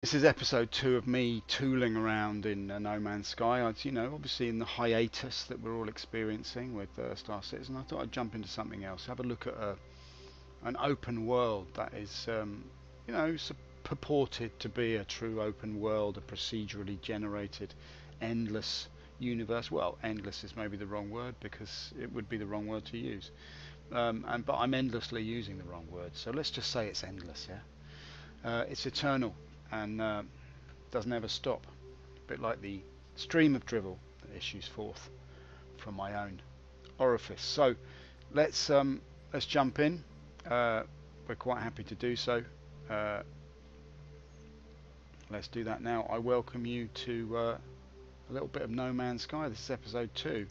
This is episode 2 of me tooling around in No Man's Sky. Obviously in the hiatus that we're all experiencing with Star Citizen, I thought I'd jump into something else, have a look at an open world that is, purported to be a true open world, a procedurally generated, endless universe. Well, endless is maybe the wrong word because it would be the wrong word to use. But I'm endlessly using the wrong word, so let's just say it's endless, yeah? It's eternal and doesn't ever stop, a bit like the stream of drivel that issues forth from my own orifice. So let's jump in. We're quite happy to do so. Let's do that now. I welcome you to a little bit of No Man's Sky. This is episode 2.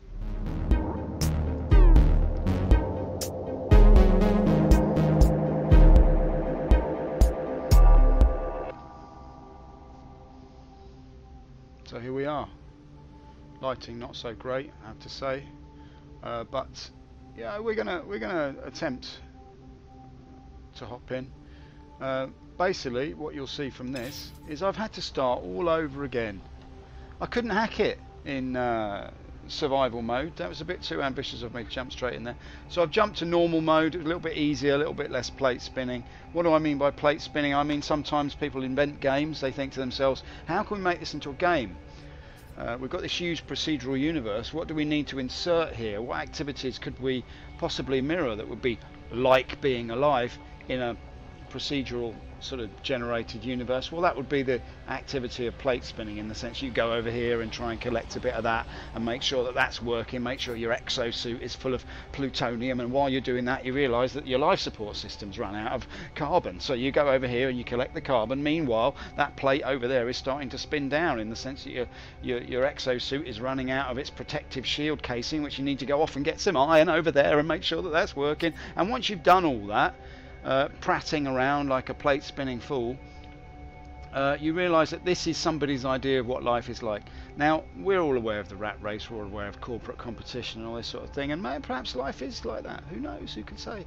So here we are. Lighting not so great, I have to say, but yeah, we're gonna attempt to hop in. Basically, what you'll see from this is I've had to start all over again. I couldn't hack it in survival mode. That was a bit too ambitious of me to jump straight in there. So I've jumped to normal mode, a little bit easier, a little bit less plate spinning. What do I mean by plate spinning? I mean sometimes people invent games. They think to themselves, how can we make this into a game? We've got this huge procedural universe. What do we need to insert here? What activities could we possibly mirror that would be like being alive in a procedural sort of generated universe? Well, that would be the activity of plate spinning, in the sense you go over here and try and collect a bit of that and make sure that that's working, make sure your exosuit is full of plutonium, and while you're doing that you realise that your life support system's run out of carbon, so you go over here and you collect the carbon. Meanwhile, that plate over there is starting to spin down, in the sense that your exosuit is running out of its protective shield casing, which you need to go off and get some iron over there and make sure that that's working. And once you've done all that, prattling around like a plate spinning fool, you realise that this is somebody's idea of what life is like. Now, we're all aware of the rat race, we're all aware of corporate competition and all this sort of thing, and perhaps life is like that. Who knows? Who can say?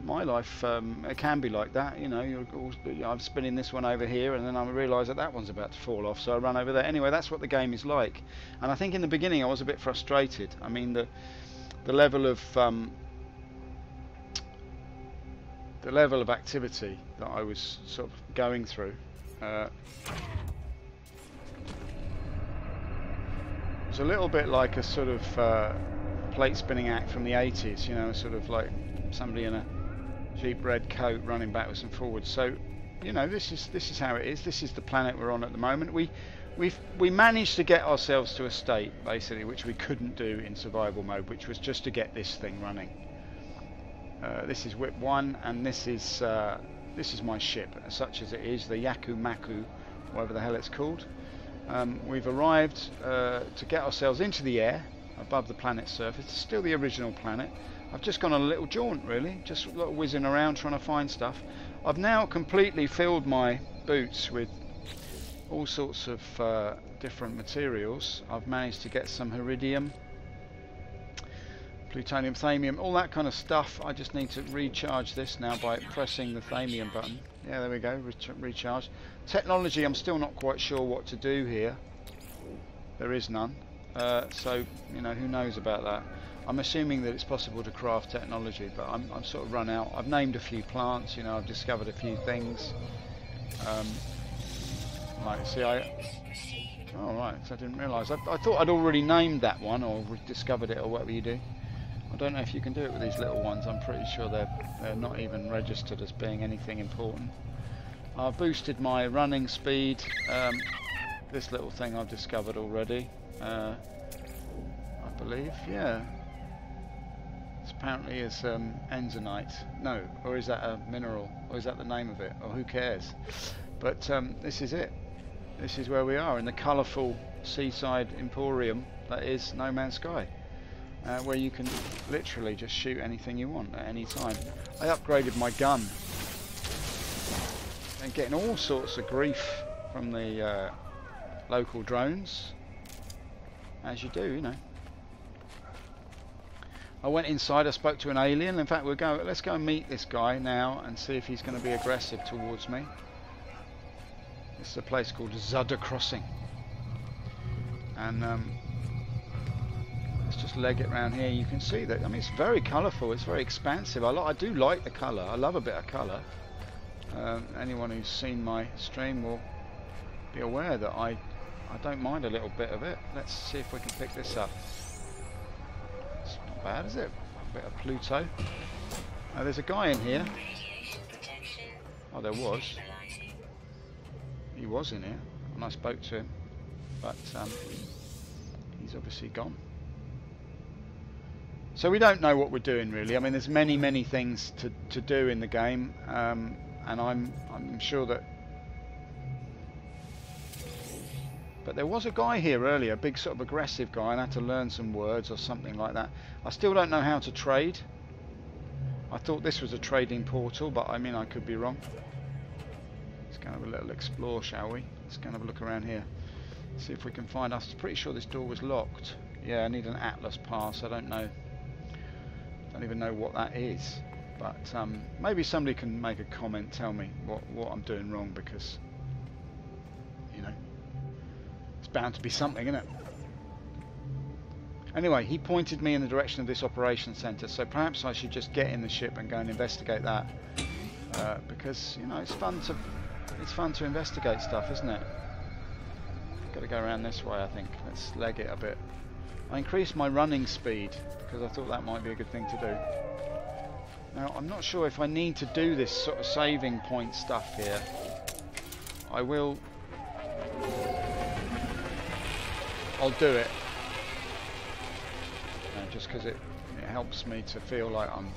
My life, it can be like that. I'm spinning this one over here, and then I realise that one's about to fall off, so I run over there. Anyway, that's what the game is like. And I think in the beginning I was a bit frustrated. I mean, the level of activity that I was sort of going through was a little bit like a sort of plate spinning act from the 80s, sort of like somebody in a cheap red coat running backwards and forwards. So, this is how it is. This is the planet we're on at the moment. We managed to get ourselves to a state, basically, which we couldn't do in survival mode, which was just to get this thing running. This is Whip 1, and this is my ship, such as it is, the Yaku Maku, whatever the hell it's called. We've arrived to get ourselves into the air above the planet's surface. It's still the original planet. I've just gone on a little jaunt, really, just a little whizzing around trying to find stuff. I've now completely filled my boots with all sorts of different materials. I've managed to get some iridium, plutonium, thamium, all that kind of stuff. I just need to recharge this now by pressing the thamium button. Yeah, there we go, recharge. Technology, I'm still not quite sure what to do here. There is none. So, who knows about that. I'm assuming that it's possible to craft technology, but I'm sort of run out. I've named a few plants, I've discovered a few things. Oh right, so I didn't realise. I thought I'd already named that one, or discovered it, or whatever you do. I don't know if you can do it with these little ones. I'm pretty sure they're not even registered as being anything important. I've boosted my running speed. This little thing I've discovered already, I believe. Yeah. This apparently is enzonite. No, or is that a mineral? Or is that the name of it? Or who cares? But this is it. This is where we are, in the colourful seaside emporium that is No Man's Sky. Where you can literally just shoot anything you want at any time. I upgraded my gun, and getting all sorts of grief from the local drones, as you do, I went inside, I spoke to an alien. In fact, let's go and meet this guy now and see if he's going to be aggressive towards me. This is a place called Zudder Crossing, and let's just leg it around here. You can see that, I mean, it's very colourful, it's very expansive. I do like the colour, I love a bit of colour. Anyone who's seen my stream will be aware that I don't mind a little bit of it. Let's see if we can pick this up. It's not bad, is it? A bit of Pluto. There's a guy in here. Oh, there was. He was in here, and I spoke to him, but he's obviously gone. So we don't know what we're doing really. I mean, there's many things to do in the game, and I'm sure that. But there was a guy here earlier, a big sort of aggressive guy, and I had to learn some words or something like that. I still don't know how to trade. I thought this was a trading portal, but I mean, I could be wrong. Let's go have a little explore, shall we? Let's go and have a look around here. See if we can find us. I'm pretty sure this door was locked. Yeah, I need an Atlas pass. I don't know. Don't even know what that is. But maybe somebody can make a comment, tell me what I'm doing wrong, because, you know, it's bound to be something, isn't it? Anyway, he pointed me in the direction of this operations centre, so perhaps I should just get in the ship and go and investigate that, because, you know, it's fun to investigate stuff, isn't it? Got to go around this way, I think. Let's leg it a bit. I increased my running speed because I thought that might be a good thing to do. Now, I'm not sure if I need to do this sort of saving point stuff here. I'll do it. Just because it helps me to feel like I'm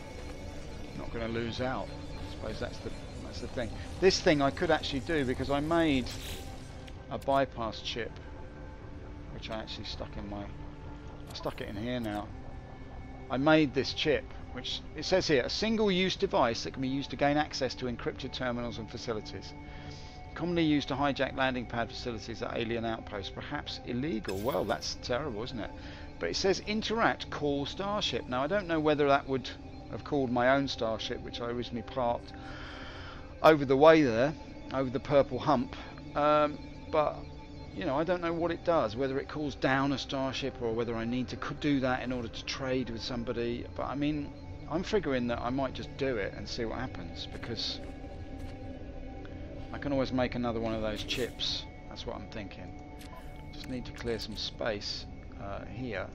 not going to lose out. I suppose that's the thing. This thing I could actually do because I made a bypass chip, which I actually stuck it in here now. I made this chip, which it says here, a single-use device that can be used to gain access to encrypted terminals and facilities. Commonly used to hijack landing pad facilities at alien outposts, perhaps illegal. Well, that's terrible, isn't it? But it says interact, call starship. Now I don't know whether that would have called my own starship, which I originally parked over the way there, over the purple hump. But you know, I don't know what it does, whether it calls down a starship or whether I need to do that in order to trade with somebody. But I mean, I'm figuring that I might just do it and see what happens, because I can always make another one of those chips. That's what I'm thinking. Just need to clear some space here.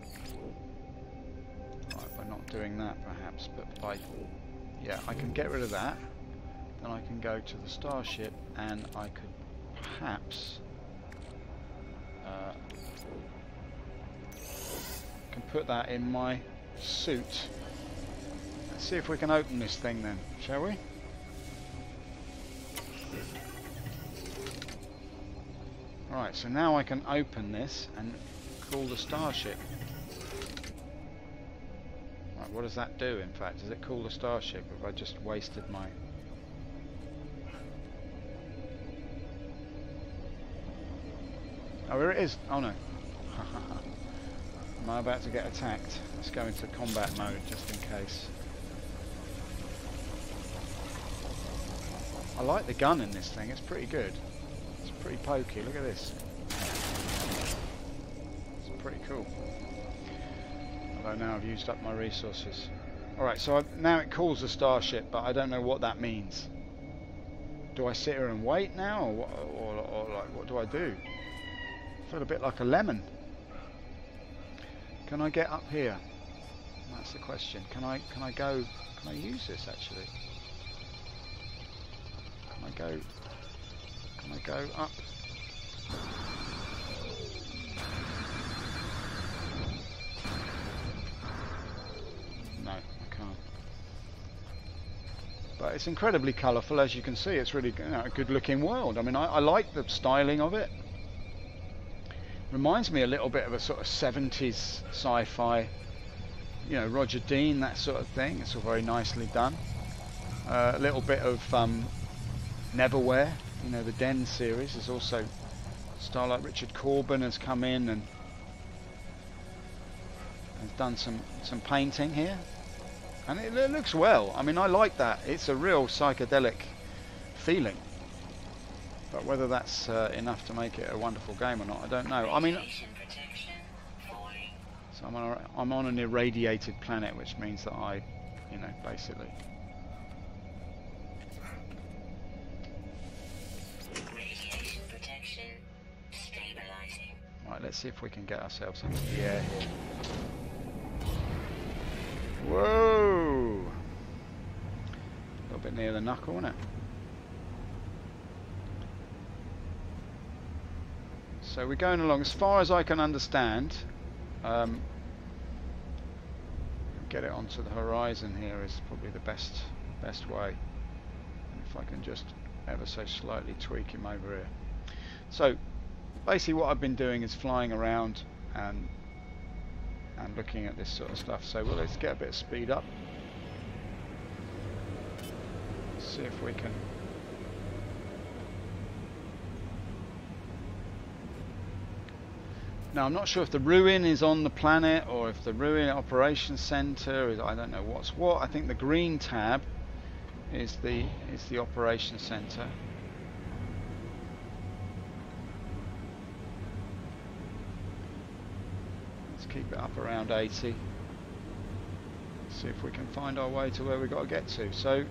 Right, we're not doing that perhaps, but yeah, I can get rid of that. Then I can go to the starship, and I could perhaps can put that in my suit. Let's see if we can open this thing then, shall we? Right, so now I can open this and call the starship. Right, what does that do in fact? Does it call the starship, or have I just wasted my... Oh, here it is. Oh no. Am I about to get attacked? Let's go into combat mode just in case. I like the gun in this thing, it's pretty good. It's pretty pokey, look at this. It's pretty cool. Although now I've used up my resources. Alright, so now it calls the starship, but I don't know what that means. Do I sit here and wait now, or like, what do I do? I feel a bit like a lemon. Can I get up here? That's the question. Can I use this actually? Can I go up? No, I can't. But it's incredibly colourful, as you can see. It's really, you know, a good looking world. I mean, I like the styling of it. Reminds me a little bit of a sort of 70s sci-fi, you know, Roger Dean, that sort of thing. It's all very nicely done. A little bit of Neverwhere, you know, the Den series is also style like Richard Corbin has come in and has done some painting here, and it looks well. I mean, I like that. It's a real psychedelic feeling. But But whether that's enough to make it a wonderful game or not, I don't know. I mean, so I'm on an irradiated planet, which means that I, you know, basically. Radiation protection stabilizing. Right, let's see if we can get ourselves into the air here. Whoa! A little bit near the knuckle, isn't it? So we're going along, as far as I can understand. Get it onto the horizon here is probably the best way. And if I can just ever so slightly tweak him over here. So basically what I've been doing is flying around and looking at this sort of stuff. So well, let's get a bit of speed up. See if we can. Now I'm not sure if the ruin is on the planet or if the ruin operations center is, I don't know what's what. I think the green tab is the operations center. Let's keep it up around 80. See if we can find our way to where we've got to get to. So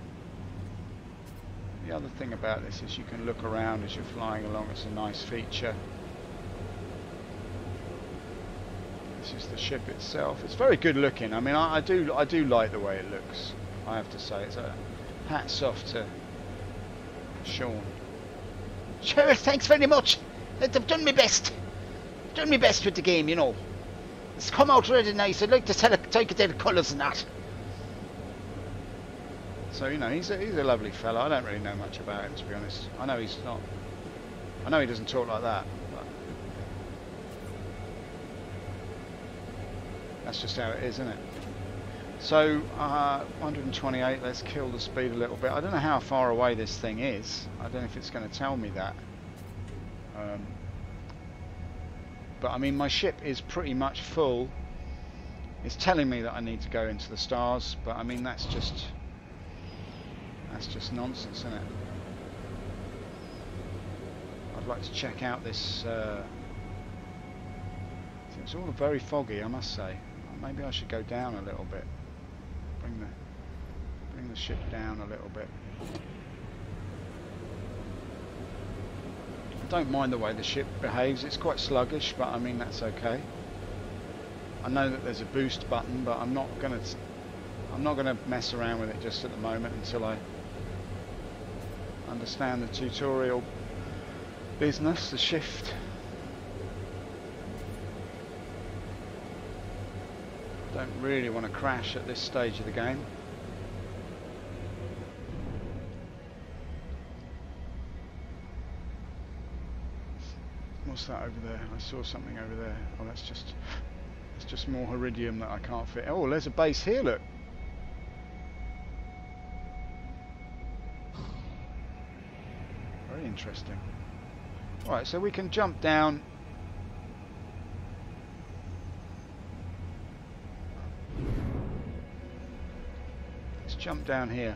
the other thing about this is you can look around as you're flying along. It's a nice feature. This is the ship itself. It's very good looking. I mean, I do like the way it looks. I have to say, it's a hats off to Sean. Sure, thanks very much. I've done my best. Done my best with the game, you know. It's come out really nice. I'd like to take it to the colours and that. So you know, he's a lovely fellow. I don't really know much about him, to be honest. I know he's not. I know he doesn't talk like that. That's just how it is, isn't it? So 128, let's kill the speed a little bit. I don't know how far away this thing is. I don't know if it's going to tell me that. But I mean, my ship is pretty much full. It's telling me that I need to go into the stars, but I mean that's just nonsense, isn't it? I'd like to check out this. It's all very foggy, I must say. Maybe I should go down a little bit. Bring the ship down a little bit. I don't mind the way the ship behaves. It's quite sluggish, but I mean that's okay. I know that there's a boost button, but I'm not gonna mess around with it just at the moment until I understand the tutorial business, the shift. Don't really want to crash at this stage of the game. What's that over there? I saw something over there. Oh, that's just more Heridium that I can't fit. Oh, there's a base here, look. Very interesting. Alright, so we can jump down. Jump down here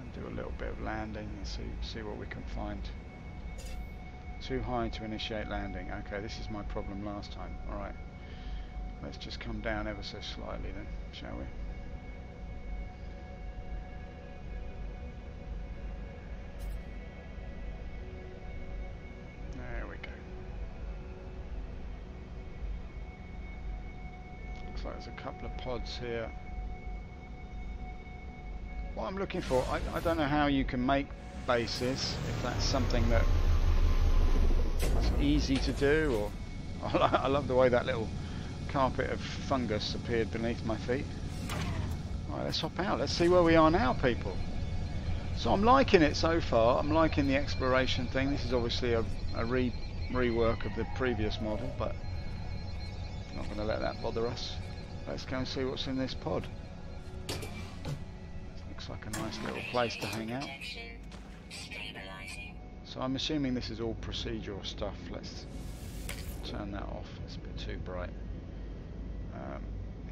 and do a little bit of landing and see what we can find. Too high to initiate landing. Okay, this is my problem last time. Alright, let's just come down ever so slightly then, shall we? There we go. Looks like there's a couple of pods here. What I'm looking for, I don't know how you can make bases, if that's something that is easy to do, or I love the way that little carpet of fungus appeared beneath my feet. Alright, let's hop out, let's see where we are now, people. So I'm liking it so far. I'm liking the exploration thing. This is obviously a rework of the previous model, but I'm not going to let that bother us. Let's go and see what's in this pod. Looks like a nice little place to hang out. So I'm assuming this is all procedural stuff. Let's turn that off. It's a bit too bright.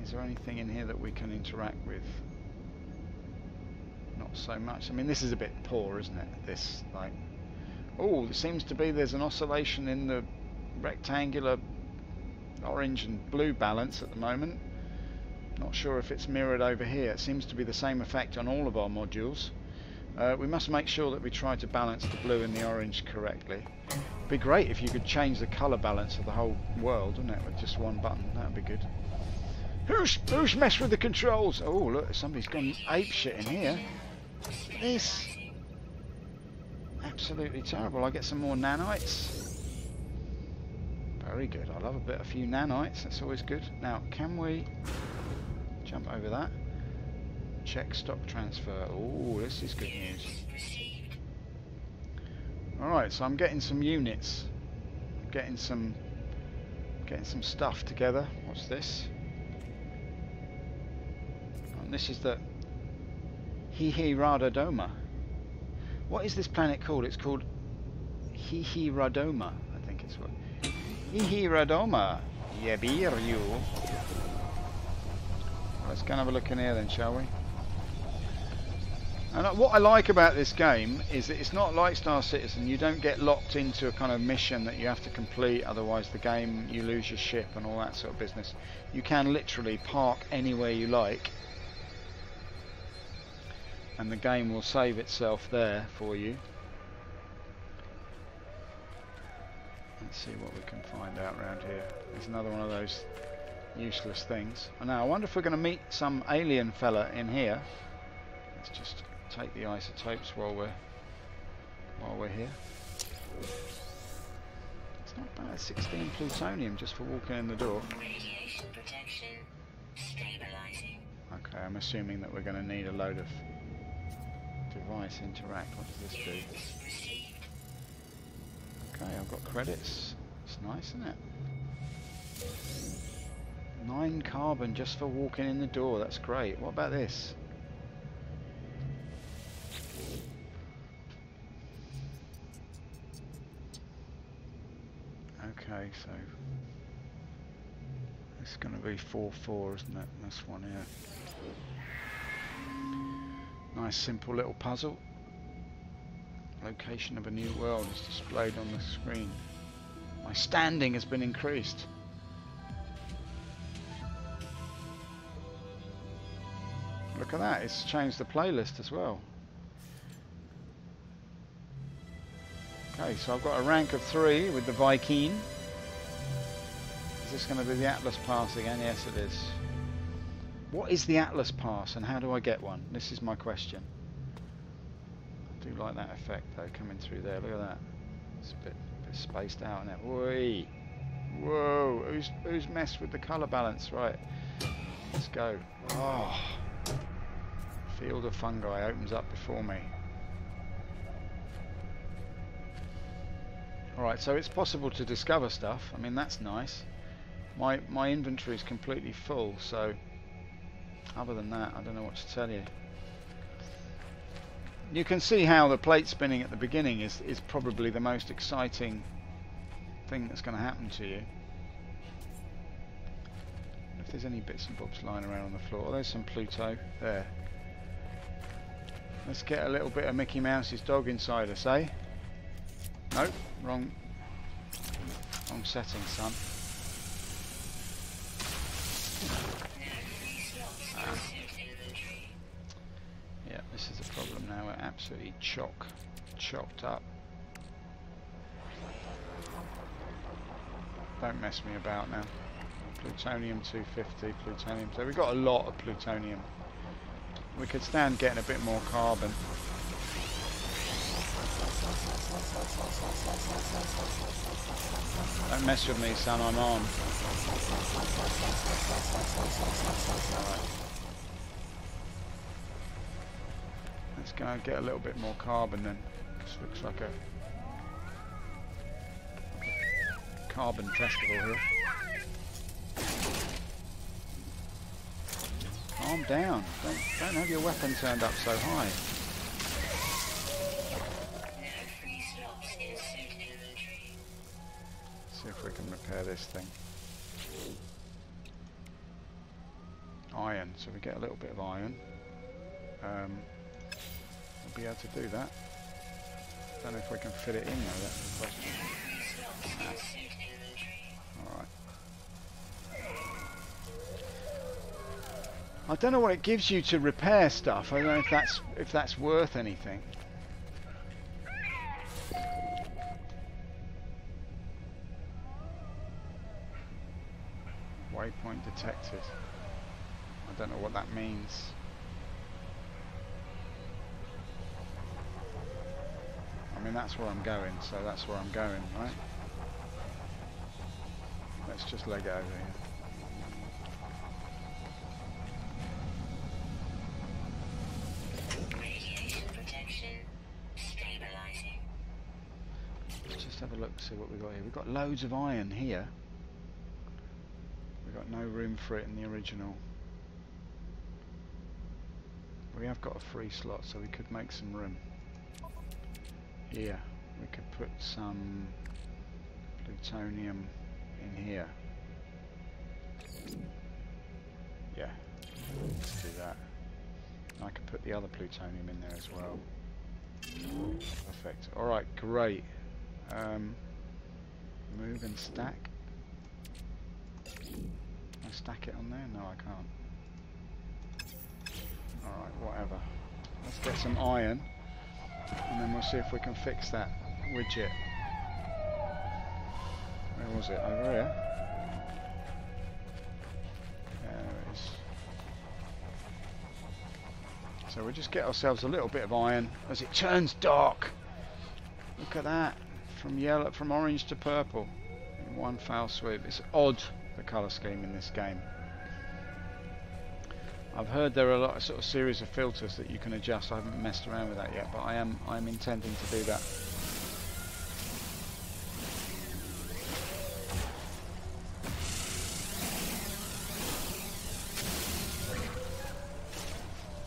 Is there anything in here that we can interact with? Not not so much. I mean, this is a bit poor, isn't it? This, like, oh, it seems to be there's an oscillation in the rectangular orange and blue balance at the moment. Not sure if it's mirrored over here. It seems to be the same effect on all of our modules. We must make sure that we try to balance the blue and the orange correctly. It'd be great if you could change the colour balance of the whole world, wouldn't it, with just one button? That'd be good. Who's messed with the controls? Oh, look, somebody's gone apeshit in here. This. Absolutely terrible. I get some more nanites. Very good. I love a few nanites. That's always good. Now, can we jump over that? Check stock transfer. Oh, this is good news. Alright, so I'm getting some units. Getting some stuff together. What's this? And this is the Hihi-Radodoma. What is this planet called? It's called Hihi-Radoma, I think it's what. Hihi-Radoma. Yabiru. Let's go and have a look in here then, shall we? And what I like about this game is that it's not like Star Citizen. You don't get locked into a kind of mission that you have to complete, otherwise the game, you lose your ship and all that sort of business. You can literally park anywhere you like and the game will save itself there for you. Let's see what we can find out around here. There's another one of those useless things. Now I wonder if we're going to meet some alien fella in here. Let's just take the isotopes while we're here. It's not bad. 16 plutonium just for walking in the door. Radiation protection stabilizing. Okay, I'm assuming that we're going to need a load of device interact. What does this do? Okay, I've got credits. It's nice, isn't it? 9 carbon just for walking in the door. That's great. What about this? Okay, so it's going to be 4-4, isn't it? This one here. Nice simple little puzzle. Location of a new world is displayed on the screen. My standing has been increased. Look at that, it's changed the playlist as well. Okay, so I've got a rank of 3 with the Viking. Is this going to be the Atlas Pass again? Yes, it is. What is the Atlas Pass and how do I get one? This is my question. I do like that effect though, coming through there. Look at that. It's a bit spaced out in it. Whee! Whoa! Who's messed with the colour balance? Right. Let's go. Oh! Field of fungi opens up before me. Alright, so it's possible to discover stuff. I mean, that's nice. My inventory is completely full, so other than that, I don't know what to tell you. You can see how the plate spinning at the beginning is probably the most exciting thing that's going to happen to you. If there's any bits and bobs lying around on the floor. Oh, there's some Pluto. There. Let's get a little bit of Mickey Mouse's dog inside us, eh? Nope, wrong setting, son. Yeah, this is a problem now. We're absolutely chocked up. Don't mess me about now. Plutonium 250, plutonium. So we've got a lot of plutonium. We could stand getting a bit more carbon. Don't mess with me, son, I'm on. Right. Let's go and get a little bit more carbon then. This looks like a carbon festival here. Calm down. Don't have your weapon turned up so high. See if we can repair this thing. Iron, so we get a little bit of iron. we'll be able to do that. Don't know if we can fit it in though, that's the question. Alright. I don't know what it gives you to repair stuff. I don't know if that's worth anything. Waypoint detected. I don't know what that means. I mean, that's where I'm going, so that's where I'm going, right? Let's just leg it over here. Radiation protection stabilizing. Let's just have a look, see what we've got here. We've got loads of iron here. We've got no room for it in the original. We have got a free slot, so we could make some room. Here, we could put some plutonium in here. Yeah, let's do that. I could put the other plutonium in there as well. Perfect. Alright, great. Move and stack. Can I stack it on there? No, I can't. Alright, whatever. Let's get some iron. And then we'll see if we can fix that widget. Where was it? Over here? There it is. So we'll just get ourselves a little bit of iron as it turns dark. Look at that. From orange to purple in one foul swoop. It's odd, the colour scheme in this game. I've heard there are a lot of sort of series of filters that you can adjust. I haven't messed around with that yet, but I'm intending to do that.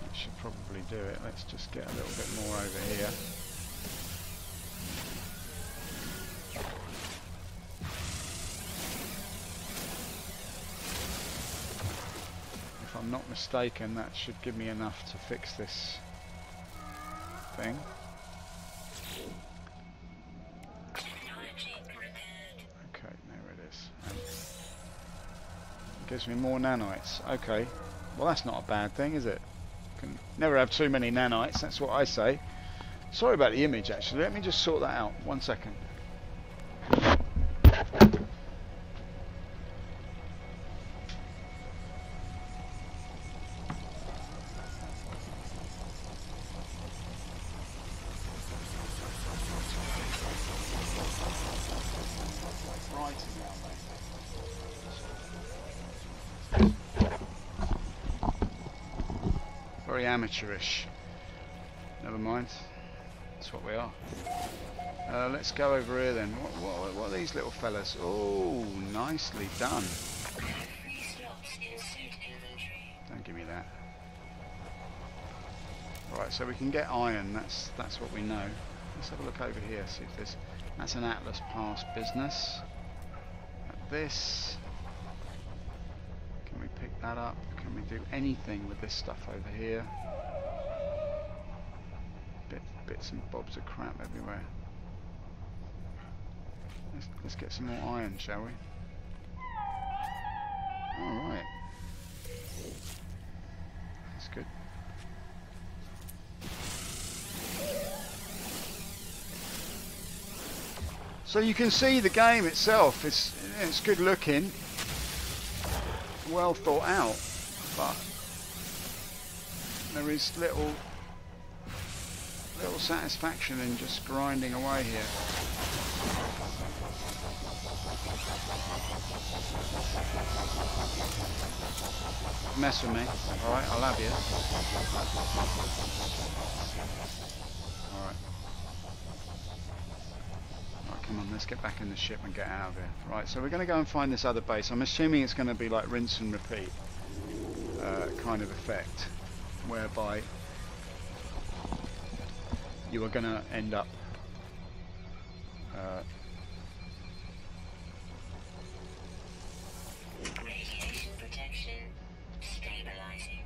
That should probably do it. Let's just get a little bit more over here. If I'm not mistaken, that should give me enough to fix this thing. Okay, there it is. And it gives me more nanites. Okay, well that's not a bad thing, is it? Can never have too many nanites, that's what I say. Sorry about the image actually, let me just sort that out. 1 second. Very amateurish. Never mind. That's what we are. Let's go over here then. What are these little fellas? Oh, nicely done. Don't give me that. Right, so we can get iron. That's what we know. Let's have a look over here. See if there's. That's an Atlas Pass business. This. Can we pick that up? Can we do anything with this stuff over here? Bits and bobs of crap everywhere. Let's get some more iron, shall we? Alright. That's good. So you can see the game itself, it's good looking, well thought out, but there is little satisfaction in just grinding away here. Mess with me, alright, I'll have you. Alright. Right, come on, let's get back in the ship and get out of here. Right, so we're going to go and find this other base. I'm assuming it's going to be like rinse and repeat kind of effect, whereby you are going to end up Radiation protection stabilizing.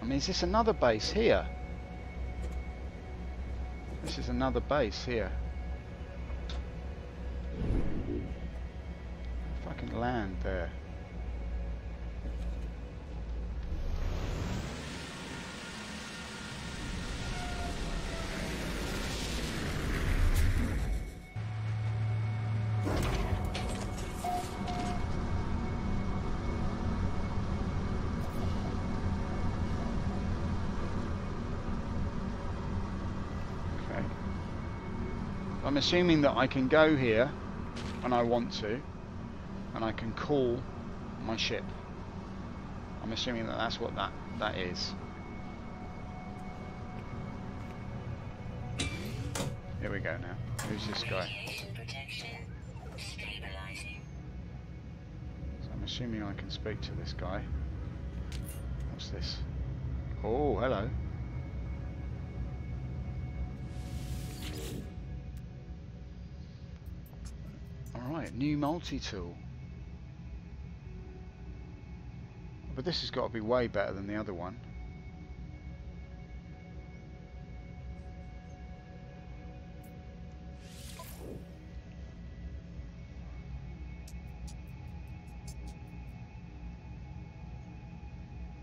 mean, is this another base here? This is another base here. If I can land there. I'm assuming that I can go here when I want to, and I can call my ship. I'm assuming that that's what that is. Here we go now. Who's this guy? Radiation protection stabilizing. So I'm assuming I can speak to this guy. What's this? Oh, hello. Alright, new multi-tool. But this has got to be way better than the other one.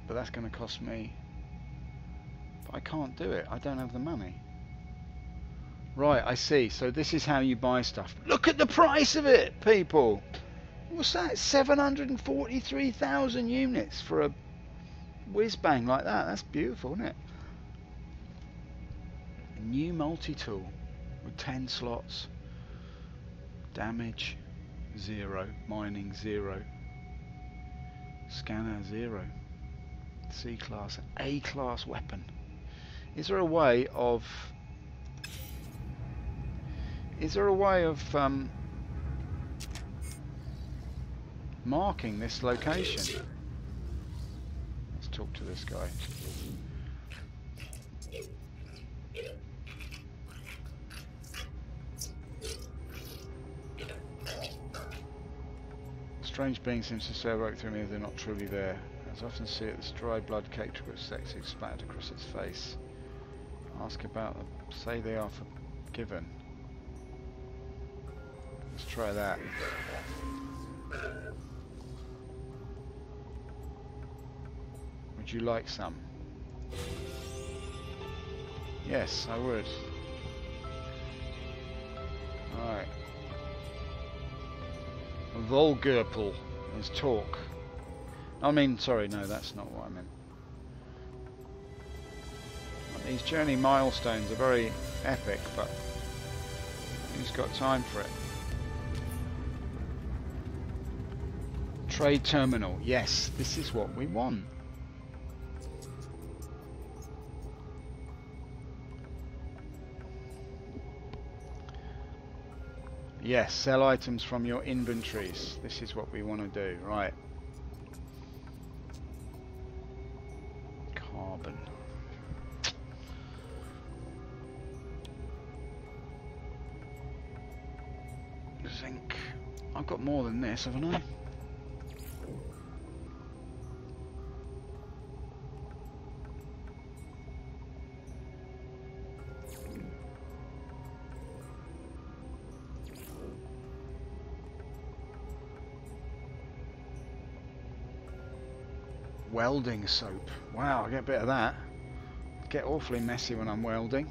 But that's going to cost me. But I can't do it. I don't have the money. Right, I see. So this is how you buy stuff. Look at the price of it, people. What's that? 743,000 units for a whiz-bang like that. That's beautiful, isn't it? A new multi-tool with 10 slots. Damage 0. Mining 0. Scanner 0. C-class. A-class weapon. Is there a way of... marking this location? Let's talk to this guy. Strange being seems to say right through me if they're not truly there. As I often see it, this dry blood caked with sex splattered across its face. Ask about them. Say they are forgiven. Let's try that. Would you like some? Yes, I would. Alright. Volgurple is talk. I mean, sorry, no, that's not what I meant. These journey milestones are very epic, but who's got time for it? Trade terminal. Yes, this is what we want. Yes, sell items from your inventories. This is what we want to do. Right. Carbon. Zinc. I've got more than this, haven't I? Welding soap. Wow, I get a bit of that. Get awfully messy when I'm welding.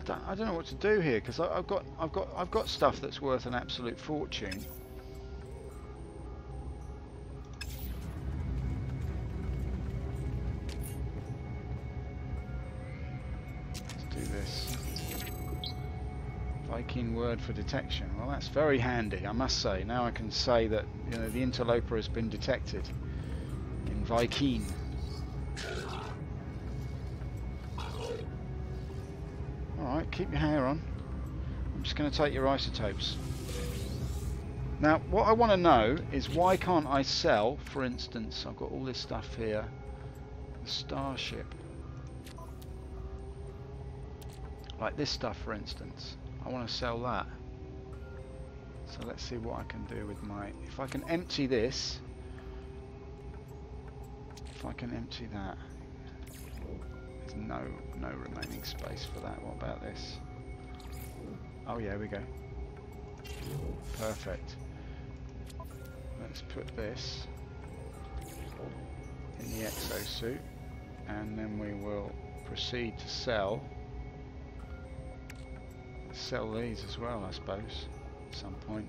I don't know what to do here because I've got stuff that's worth an absolute fortune. Let's do this. Viking word for detection. Well, that's very handy, I must say. Now I can say that, you know, the interloper has been detected in Viking. Alright, keep your hair on. I'm just going to take your isotopes. Now, what I want to know is why can't I sell, for instance, I've got all this stuff here, the Starship. Like this stuff, for instance. I want to sell that. So let's see what I can do with my... If I can empty this... If I can empty that... There's no remaining space for that. What about this? Oh yeah, we go. Perfect. Let's put this in the exosuit, and then we will proceed to sell these as well, I suppose, at some point.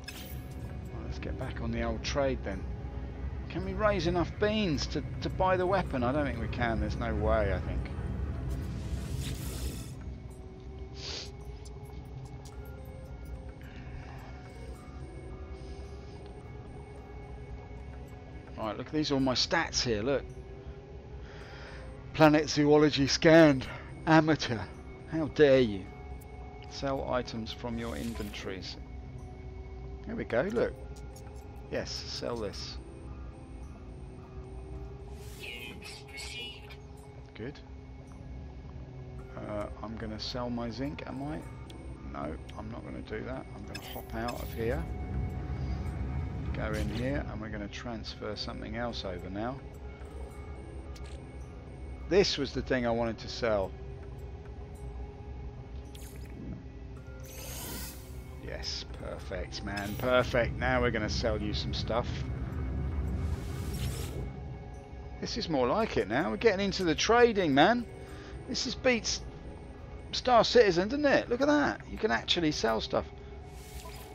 Well, let's get back on the old trade then. Can we raise enough beans to buy the weapon? I don't think we can. There's no way, I think. Alright, look, these are all my stats here, look. Planet Zoology scanned. Amateur. How dare you. Sell items from your inventories. Here we go, look. Yes, sell this. Good. I'm going to sell my zinc, am I? No, I'm not going to do that. I'm going to hop out of here. Go in here, and we're going to transfer something else over now. This was the thing I wanted to sell. Yes, perfect, man, perfect. Now we're going to sell you some stuff. This is more like it now. We're getting into the trading, man. This is beats Star Citizen, doesn't it? Look at that. You can actually sell stuff.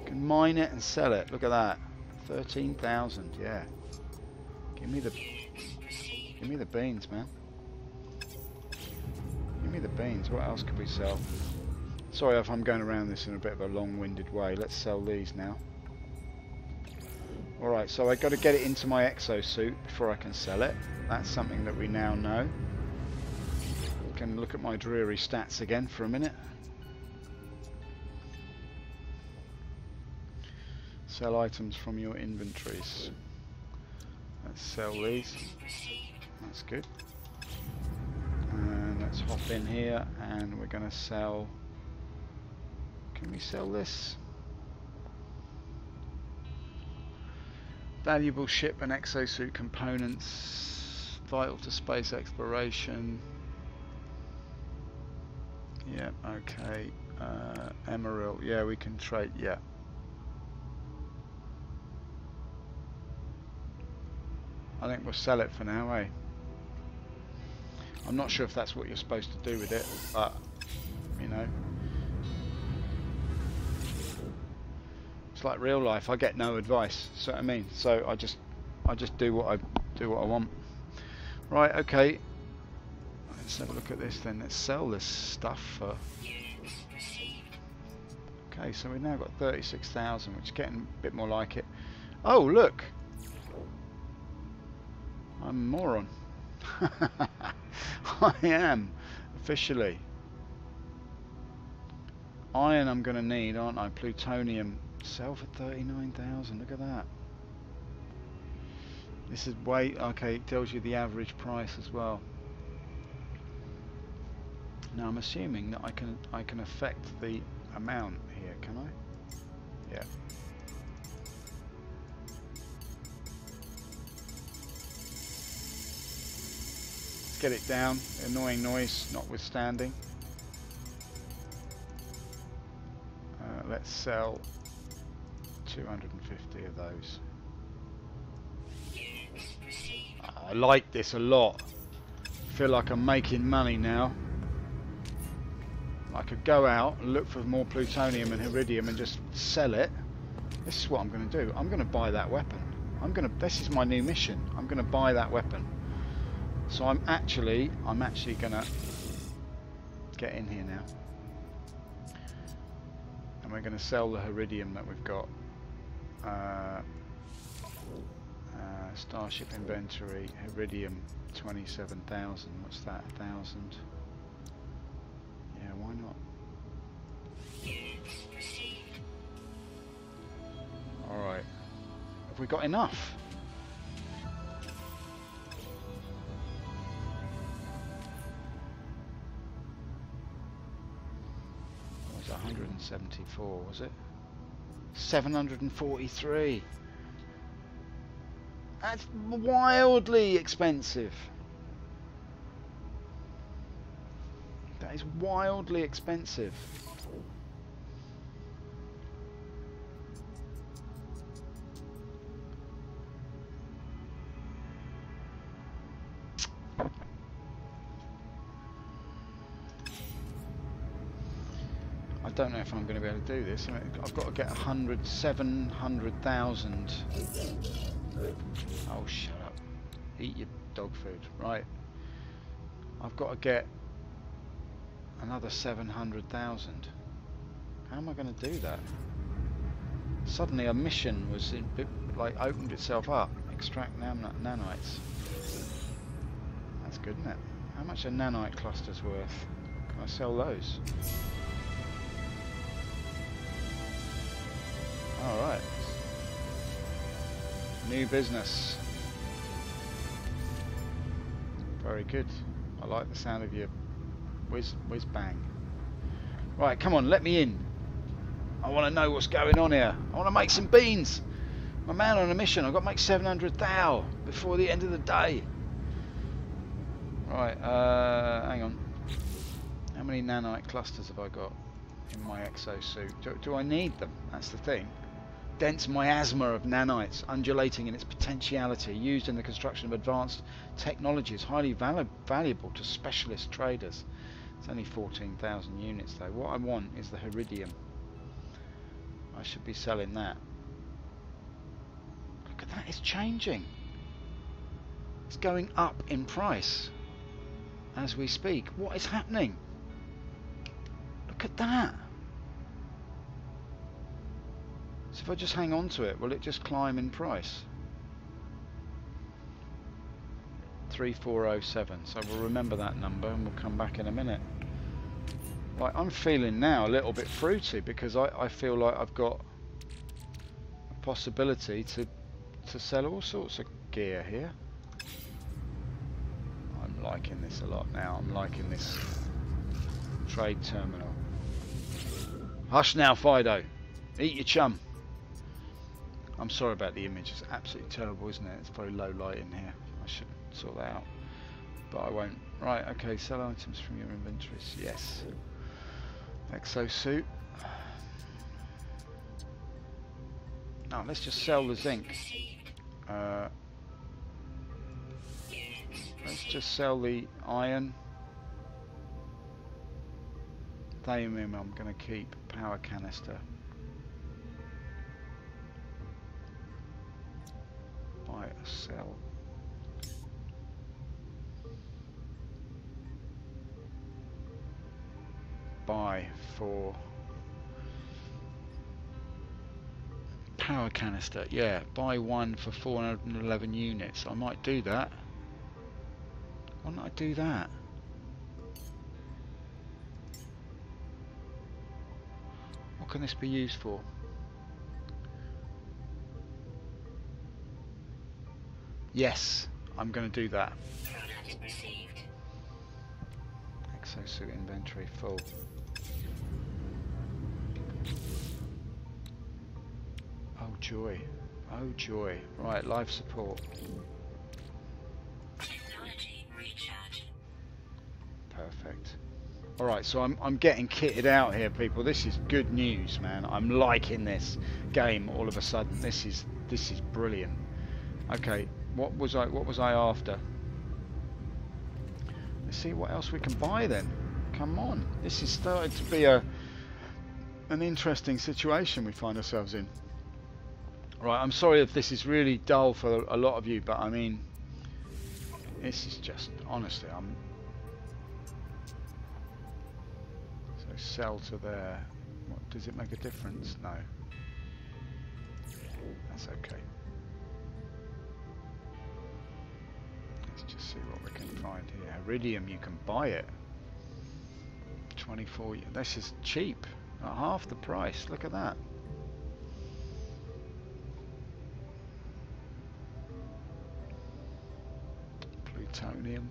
You can mine it and sell it. Look at that. 13,000. Yeah. Give me the beans, man. Give me the beans. What else could we sell? Sorry if I'm going around this in a bit of a long-winded way. Let's sell these now. Alright, so I've got to get it into my exosuit before I can sell it. That's something that we now know. Can look at my dreary stats again for a minute. Sell items from your inventories. Let's sell these. That's good. And let's hop in here and we're going to sell... Can we sell this? Valuable ship and exosuit components, vital to space exploration. Yeah, okay. Emerald, yeah, we can trade, yeah. I think we'll sell it for now, eh? I'm not sure if that's what you're supposed to do with it, but, you know. It's like real life. I get no advice. So what I mean. So I just do what I want. Right. Okay. Let's have a look at this then. Let's sell this stuff for. Okay. So we've now got 36,000, which is getting a bit more like it. Oh look. I'm a moron. I am officially. Iron I'm going to need, aren't I? Plutonium. Sell for 39,000. Look at that. This is way okay. It tells you the average price as well. Now I'm assuming that I can affect the amount here. Can I? Yeah. Let's get it down. Annoying noise notwithstanding. Let's sell 250 of those. I like this a lot. Feel like I'm making money now. I could go out and look for more plutonium and iridium and just sell it. This is what I'm going to do. I'm going to buy that weapon. This is my new mission. I'm going to buy that weapon. So I'm actually going to get in here now. And we're going to sell the iridium that we've got. Starship inventory, iridium 27,000. What's that? 1,000. Yeah, why not? Alright. Have we got enough? It was 174, was it? 743. That's wildly expensive. That is wildly expensive. I don't know if I'm going to be able to do this. I mean, I've got to get 700,000. Oh, shut up. Eat your dog food. Right. I've got to get another 700,000. How am I going to do that? Suddenly a mission was like opened itself up. Extract nanites. That's good, isn't it? How much are nanite clusters worth? Can I sell those? Alright. New business. Very good. I like the sound of your whiz bang. Right, come on, let me in. I want to know what's going on here. I want to make some beans. I'm a man on a mission. I've got to make 700 thou before the end of the day. Right, hang on. How many nanite clusters have I got in my exosuit? Do I need them? That's the thing. Dense miasma of nanites, undulating in its potentiality, used in the construction of advanced technologies, highly valuable to specialist traders. It's only 14,000 units though. What I want is the Heridium. I should be selling that. Look at that, it's changing. It's going up in price as we speak. What is happening? Look at that. So if I just hang on to it, will it just climb in price? 3407. So we'll remember that number and we'll come back in a minute. Right, I'm feeling now a little bit fruity because I feel like I've got a possibility to sell all sorts of gear here. I'm liking this a lot now. I'm liking this trade terminal. Hush now, Fido. Eat your chum. I'm sorry about the image. It's absolutely terrible, isn't it? It's very low light in here. I should sort that out, but I won't. Right, okay, sell items from your inventories. Yes. Exosuit. Now let's just sell the zinc. Let's just sell the iron. Thamium I'm going to keep. Power canister. Buy or sell. Buy for power canister. Yeah, buy one for 411 units. I might do that. Why don't I do that? What can this be used for? Yes, I'm going to do that. Product received. Exosuit inventory full. Oh joy. Oh joy. Right, life support. Technology recharge. Perfect. Alright, so I'm getting kitted out here, people. This is good news, man. I'm liking this game all of a sudden. This is brilliant. Okay, what was I after? Let's see what else we can buy then. Come on. This is starting to be an interesting situation we find ourselves in. Right, I'm sorry if this is really dull for a lot of you, but I mean, this is just, honestly, so sell to there. What, does it make a difference? No. That's okay. Let's just see what we can find here. Iridium, you can buy it. 24, this is cheap. At half the price, look at that. Plutonium.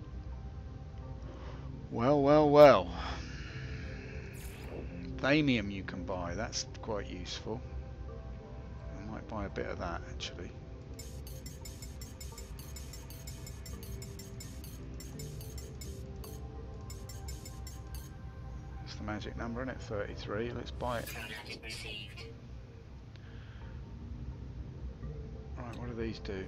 Well, well, well. Thamium you can buy, that's quite useful. try a bit of that actually. It's the magic number, isn't it? 33. Let's buy it. Product received. Right, what do these do?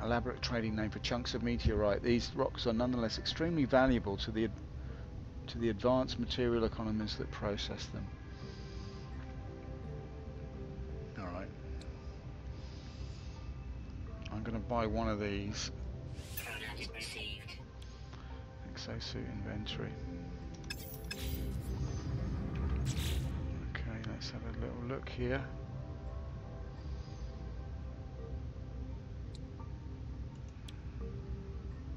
Elaborate trading name for chunks of meteorite. These rocks are nonetheless extremely valuable to the advanced material economies that process them. Alright. I'm going to buy one of these. Product received. Exosuit inventory. Okay, let's have a little look here.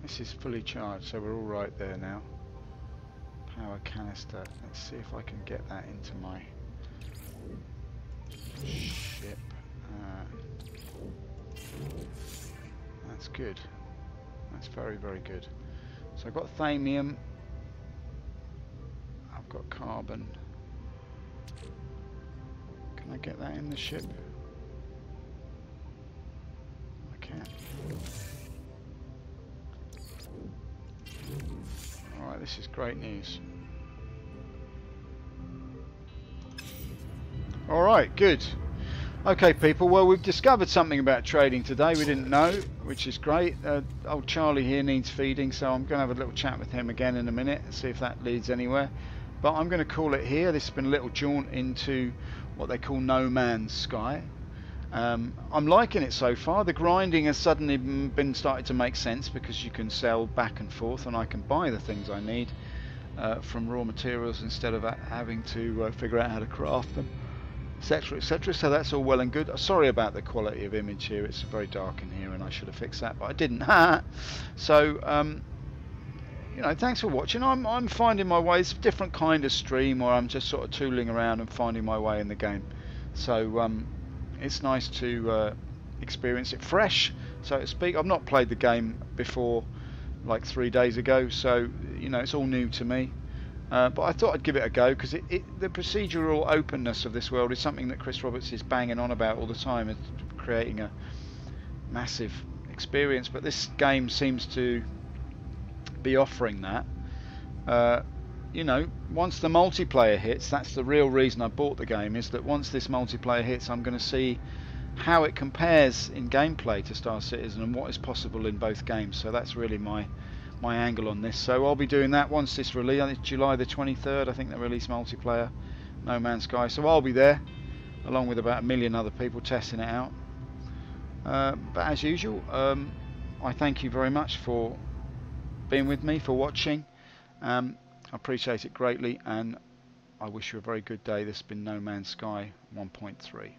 This is fully charged, so we're all right there now. Power canister. Let's see if I can get that into my ship. That's good. That's very, very good. So I've got thamium. I've got carbon. Can I get that in the ship? I can. Alright, this is great news. Alright, good. Okay people, well we've discovered something about trading today we didn't know, which is great. Old Charlie here needs feeding, so I'm going to have a little chat with him again in a minute and see if that leads anywhere. But I'm going to call it here. This has been a little jaunt into what they call No Man's Sky. I'm liking it so far. The grinding has suddenly been starting to make sense because you can sell back and forth and I can buy the things I need from raw materials instead of having to figure out how to craft them, etc, etc. So that's all well and good. Sorry about the quality of image here, it's very dark in here and I should have fixed that, but I didn't. So you know, thanks for watching. I'm finding my way. It's a different kind of stream where I'm just sort of tooling around and finding my way in the game. So it's nice to experience it fresh, so to speak. I've not played the game before like 3 days ago, so you know it's all new to me. But I thought I'd give it a go because the procedural openness of this world is something that Chris Roberts is banging on about all the time. It's creating a massive experience, but this game seems to be offering that. You know, once the multiplayer hits, that's the real reason I bought the game, is that once this multiplayer hits I'm going to see how it compares in gameplay to Star Citizen and what is possible in both games. So that's really my angle on this. So I'll be doing that once this release. It's July the 23rd I think they release multiplayer No Man's Sky, so I'll be there along with about 1 million other people testing it out. But as usual, I thank you very much for being with me, for watching. I appreciate it greatly and I wish you a very good day. This has been No Man's Sky 1.3.